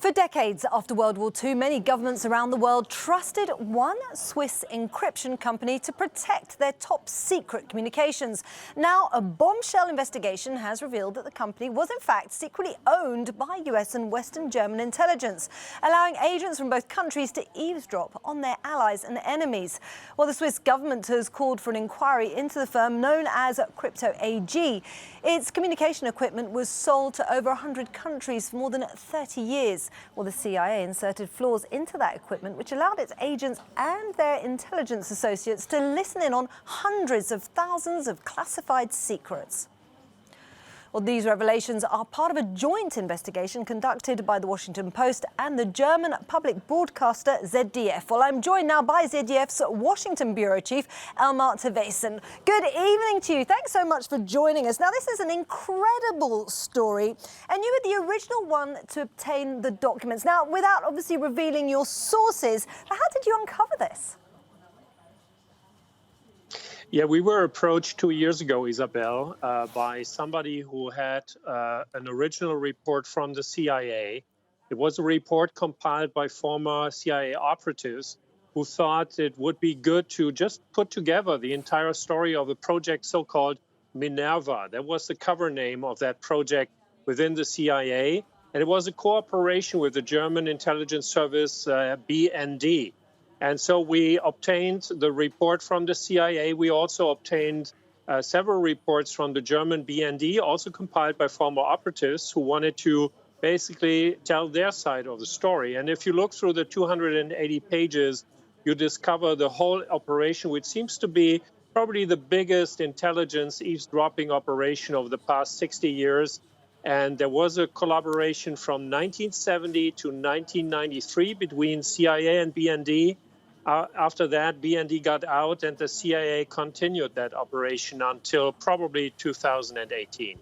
For decades after World War II, many governments around the world trusted one Swiss encryption company to protect their top secret communications. Now, a bombshell investigation has revealed that the company was in fact secretly owned by US and Western German intelligence, allowing agents from both countries to eavesdrop on their allies and enemies. Well, the Swiss government has called for an inquiry into the firm known as Crypto AG. Its communication equipment was sold to over 100 countries for more than 30 years. Well, the CIA inserted flaws into that equipment, which allowed its agents and their intelligence associates to listen in on hundreds of thousands of classified secrets. Well, these revelations are part of a joint investigation conducted by the Washington Post and the German public broadcaster ZDF. Well, I'm joined now by ZDF's Washington bureau chief, Elmar Tevesen. Good evening to you. Thanks so much for joining us. Now, this is an incredible story, and you were the original one to obtain the documents. Now, without obviously revealing your sources, how did you uncover this? Yeah, we were approached 2 years ago, Isabel, by somebody who had an original report from the CIA. It was a report compiled by former CIA operatives who thought it would be good to just put together the entire story of a project so-called Minerva. That was the cover name of that project within the CIA. And it was a cooperation with the German intelligence service BND. And so we obtained the report from the CIA. We also obtained several reports from the German BND, also compiled by former operatives who wanted to basically tell their side of the story. And if you look through the 280 pages, you discover the whole operation, which seems to be probably the biggest intelligence eavesdropping operation of the past 60 years. And there was a collaboration from 1970 to 1993 between CIA and BND. After that, BND got out and the CIA continued that operation until probably 2018.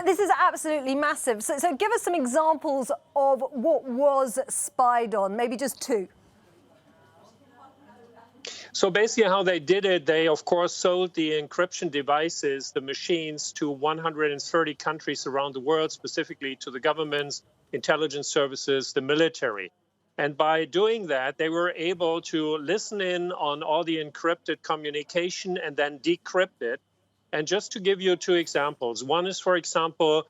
This is absolutely massive. So give us some examples of what was spied on, maybe just two. So basically how they did it, they, of course, sold the encryption devices, the machines, to 130 countries around the world, specifically to the governments, intelligence services, the military. And by doing that, they were able to listen in on all the encrypted communication and then decrypt it. And just to give you two examples, one is, for example,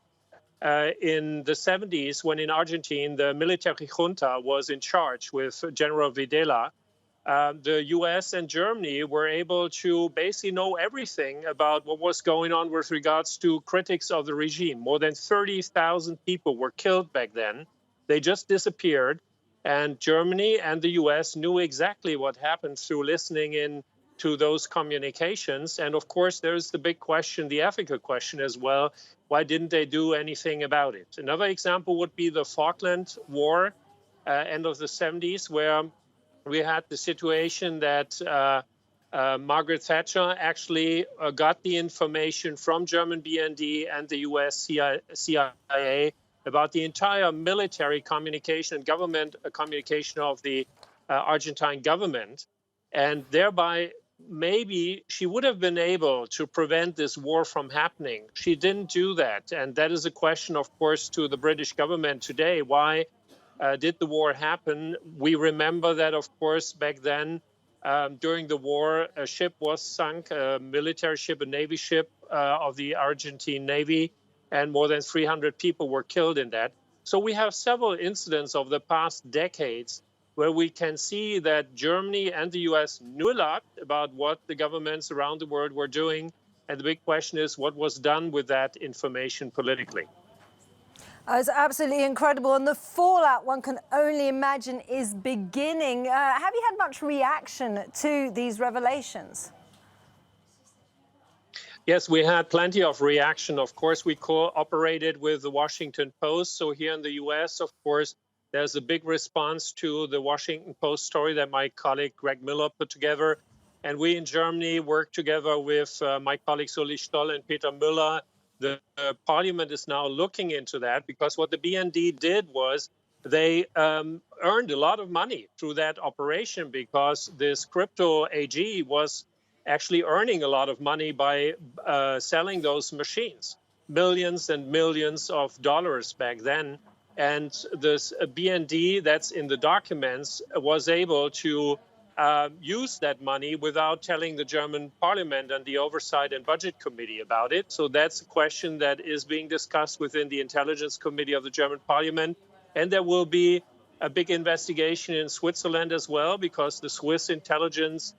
in the 70s, when in Argentina, the military junta was in charge with General Videla, the US and Germany were able to basically know everything about what was going on with regards to critics of the regime. More than 30,000 people were killed back then. They just disappeared. And Germany and the US knew exactly what happened through listening in to those communications. And of course, there's the big question, the ethical question as well. Why didn't they do anything about it? Another example would be the Falkland War, end of the 70s, where we had the situation that Margaret Thatcher actually got the information from German BND and the US CIA about the entire military communication and government communication of the Argentine government. And thereby, maybe she would have been able to prevent this war from happening. She didn't do that. And that is a question, of course, to the British government today. Why did the war happen? We remember that, of course, back then, during the war, a ship was sunk, a military ship, a Navy ship of the Argentine Navy, and more than 300 people were killed in that. So we have several incidents of the past decades where we can see that Germany and the US knew a lot about what the governments around the world were doing. And the big question is, what was done with that information politically? It's absolutely incredible. And the fallout, one can only imagine, is beginning. Have you had much reaction to these revelations? Yes, we had plenty of reaction. Of course, we cooperated with the Washington Post. So here in the US, of course, there's a big response to the Washington Post story that my colleague Greg Miller put together. And we in Germany worked together with my colleagues Uli Stoll and Peter Müller. The parliament is now looking into that because what the BND did was they earned a lot of money through that operation because this Crypto AG was actually earning a lot of money by selling those machines, millions and millions of dollars back then. And this BND that's in the documents was able to use that money without telling the German parliament and the Oversight and Budget Committee about it. So that's a question that is being discussed within the Intelligence Committee of the German parliament. And there will be a big investigation in Switzerland as well, because the Swiss intelligence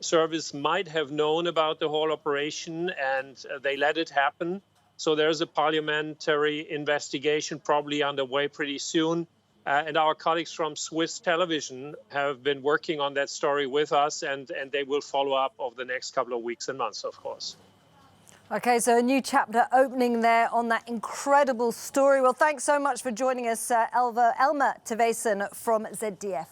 service might have known about the whole operation and they let it happen. So there's a parliamentary investigation probably underway pretty soon. And our colleagues from Swiss television have been working on that story with us, and they will follow up over the next couple of weeks and months, of course. OK, so a new chapter opening there on that incredible story. Well, thanks so much for joining us, Elmer Tevesen from ZDF.